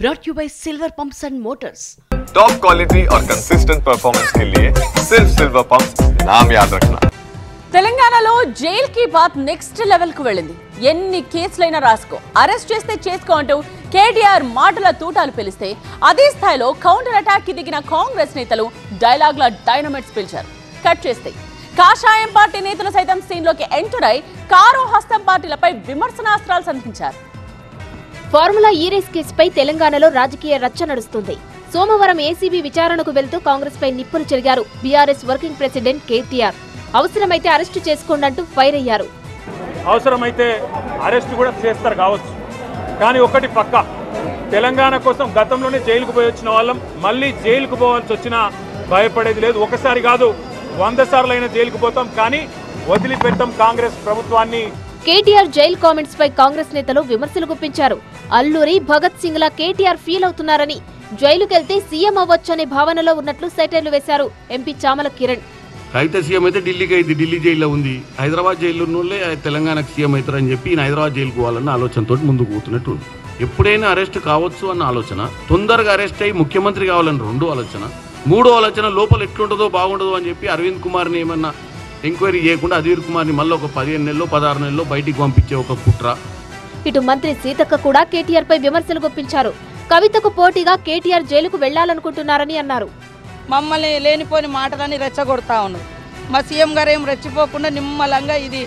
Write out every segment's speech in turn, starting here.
brought to you by Silver Pumps and Motors. Top quality और consistent performance के लिए सिर्फ सिल्वर पंप्स नाम याद रखना. తెలంగాణలో జైల్ కి బాత్ నెక్స్ట్ లెవెల్ కు వెళ్ళింది. ఎన్ని కేసులైనా రాసుకో, అరెస్ట్ చేస్తే చేసుకో అంటూ కేటీఆర్ మాటల తూటాలు పిలిస్తే అదే స్థాయిలో కౌంటర్ అటాక్ కి దిగిన కాంగ్రెస్ నేతలు డైలాగ్ల డైనమైట్స్ పిలిచారు. కట్ చేస్తే కాషాయం పార్టీ నేతలు సైతం సీన్ లోకి ఎంటర్ అయి కారో హస్తం పార్టీలపై విమర్శనాస్త్రాలు సంధించారు. ఫార్ములా ఈ రేస్ కేసుపై తెలంగాణలో రాజకీయ రచ్చ నడుస్తుంది. సోమవారం ఏసీబీ విచారణకు వెళ్తూ కాంగ్రెస్ పై నిప్పులు చెరిగారు బీఆర్ఎస్ వర్కింగ్ ప్రెసిడెంట్ కేటీఆర్. అవసరమైతే అరెస్టు చేసుకోండంటూ ఫైర్ అయ్యారు. అవసరమైతే అరెస్ట్ కూడా చేస్తారు కావచ్చు, కానీ ఒకటి పక్క, తెలంగాణ కోసం గతంలోనే జైలుకు పోయి వచ్చిన వాళ్ళం మళ్ళీ జైలుకు పోవాల్సి వచ్చినా భయపడేది లేదు. ఒకసారి కాదు 100 సార్లైనా జైలుకు పోతాం, కానీ వదిలిపెట్టాం కాంగ్రెస్ ప్రభుత్వాన్ని. కేటీఆర్ జైల్ కామెంట్స్ పై కాంగ్రెస్ నేతలు విమర్శలు గుప్పించారు. అల్లూరి భగత్ సింగ్ లా కేటీఆర్ ఫీల్ అవుతున్నారని, జైలుకెళ్తే సీఎం అవ్వొచ్చనే భావనలో ఉన్నట్లు సెటైర్లు వేశారు ఎంపీ చామల కిరణ్. అయితే సీఎం అయితే ఢిల్లీకి అయింది, ఢిల్లీ జైల్లో ఉంది. హైదరాబాద్ జైల్లో ఉన్నోళ్ళే తెలంగాణకు సీఎం అవుతారని చెప్పి ఈయన హైదరాబాద్ జైలుకు పోవాలన్న ఆలోచనతో ముందుకు పోతున్నట్టు. ఎప్పుడైనా అరెస్ట్ కావచ్చు అన్న ఆలోచన, తొందరగా అరెస్ట్ అయ్యి ముఖ్యమంత్రి కావాలని 2వ ఆలోచన, 3వ ఆలోచన లోపల ఎట్లుంటుందో బాగుండదు అని చెప్పి అరవింద్ కుమార్ని ఏమన్నా ఎంక్వైరీ చేయకుండా అధీర్ కుమార్ని మళ్ళీ ఒక 15 నెలలో 16 నెలలో బయటికి పంపించే ఒక కుట్ర. ఇటు మంత్రి సీతక్క కూడా కేటీఆర్ పై విమర్శలు గుప్పించారు. కవితకు పోటీగా కేటీఆర్ జైలుకు వెళ్లాలనుకుంటున్నారని అన్నారు. మమ్మల్ని లేనిపోని మాటలని రెచ్చగొడతా ఉన్నారు. మా సీఎం గారు ఏం రెచ్చిపోకుండా నిమ్మలంగా ఇది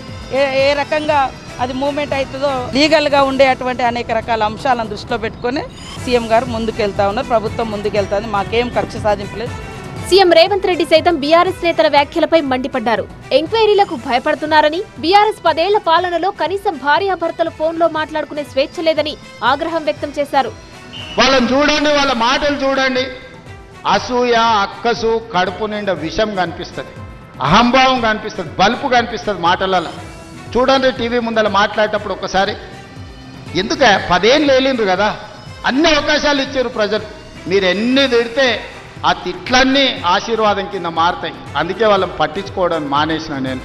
ఏ రకంగా అది మూవ్మెంట్ అవుతుందో లీగల్గా ఉండే అటువంటి అనేక రకాల అంశాలను దృష్టిలో పెట్టుకుని సీఎం గారు ముందుకెళ్తా ఉన్నారు, ప్రభుత్వం ముందుకెళ్తుంది. మాకేం కక్ష సాధింపలేదు. సీఎం రేవంత్ రెడ్డి సైతం బీఆర్ఎస్ నేతల వ్యాఖ్యలపై మండిపడ్డారు. ఎంక్వైరీలకు భయపడుతున్నారని, బీఆర్ఎస్ 10 ఏళ్ల పాలనలో కనీసం భార్యాభర్తలు ఫోన్లో మాట్లాడుకునే స్వేచ్ఛ లేదని ఆగ్రహం వ్యక్తం చేశారు. వాళ్ళని చూడండి, వాళ్ళ మాటలు చూడండి, అసూయ అక్కసు, కడుపు నిండా విషం కనిపిస్తుంది, అహంభావం కనిపిస్తుంది, బలుపు కనిపిస్తుంది మాటలలో. చూడండి టీవీ ముందర మాట్లాడేటప్పుడు ఒకసారి. ఎందుకే 10 ఏళ్ళు వెళ్ళిండ్రు కదా, అన్ని అవకాశాలు ఇచ్చారు ప్రజలు. మీరు ఎన్ని తిడితే ఆ తిట్లన్నీ ఆశీర్వాదం కింద మారుతాయి. అందుకే వాళ్ళని పట్టించుకోవడం మానేసిన నేను.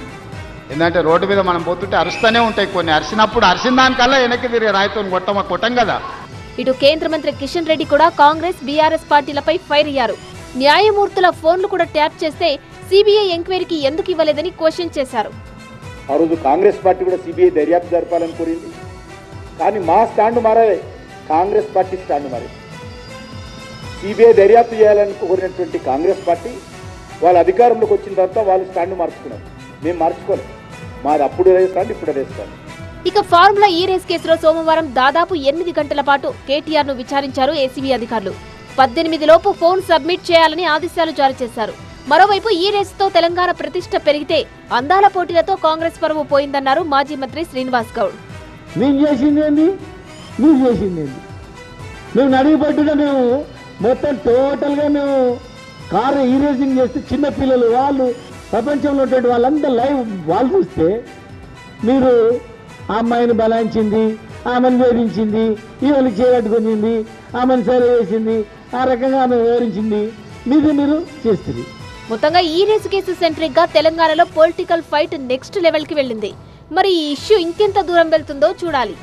ఎందుకంటే రోడ్డు మీద మనం పోతుంటే అరుస్తూనే ఉంటాయి కొన్ని. అరిసినప్పుడు అరిసిన దానికల్లా వెనక్కి తిరిగి రాయితో కొట్టం కదా. ఇటు కేంద్ర మంత్రి కిషన్ రెడ్డి కూడా కాంగ్రెస్ బీఆర్ఎస్ పార్టీలపై ఫైర్ అయ్యారు. న్యాయమూర్తుల ఫోన్లు కూడా ట్యాప్ చేస్తే సిబిఐ ఎంక్వైరీకి ఎందుకు ఇవ్వలేదని క్వశ్చన్ చేశారు. ఆ రోజు కాంగ్రెస్ పార్టీ కూడా సిబిఐ దర్యాప్తు జరపాలని కోరింది, కానీ మా స్టాండ్ మారాలి, కాంగ్రెస్ పార్టీ స్టాండ్ మారింది. సిబిఐ దర్యాప్తు చేయాలని కోరినటువంటి కాంగ్రెస్ పార్టీ వాళ్ళ అధికారంలోకి వచ్చిన తర్వాత వాళ్ళు స్టాండ్ మార్చుకున్నారు. మేము మార్చుకోలేదు, మాది అప్పుడు అదే స్టాండ్, ఇప్పుడు అదే స్టాండ్. ఇక ఫార్ములా ఈ రేస్ కేసులో సోమవారం దాదాపు 8 గంటల పాటు కేటీఆర్ ను విచారించారు ఏసీబీ అధికారులు. 18 లోపు ఫోన్ సబ్మిట్ చేయాలని ఆదేశాలు జారీ చేశారు. మరోవైపు ఈ రేసుతో తెలంగాణ ప్రతిష్ట పెరిగితే అందాల పోటీలతో కాంగ్రెస్ పరువు పోయిందన్నారు మాజీ మంత్రి శ్రీనివాస్ గౌడ్. మేము చేసిందేంది, నువ్వు చేసిందేంది, మేము నడిగిపట్టుగా మేము మొత్తం టోటల్గా మేము కారు ఈ రేసింగ్ చేస్తే చిన్నపిల్లలు వాళ్ళు ప్రపంచంలో ఉన్నటువంటి వాళ్ళంతా లైవ్ వాళ్ళు చూస్తే మీరు ఆ అమ్మాయిని బలాయించింది, ఆమెను వేధించింది, ఈమెను చేపట్టుకునింది, ఆమెను సరి వేసింది, ఆ రకంగా ఆమె వివరించింది, మీరు చేస్తుంది. మొత్తంగా ఈ రేసు కేసు సెంట్రిక్ గా తెలంగాణలో పొలిటికల్ ఫైట్ నెక్స్ట్ లెవెల్ కి వెళ్ళింది. మరి ఈ ఇష్యూ ఇంకెంత దూరం వెళ్తుందో చూడాలి.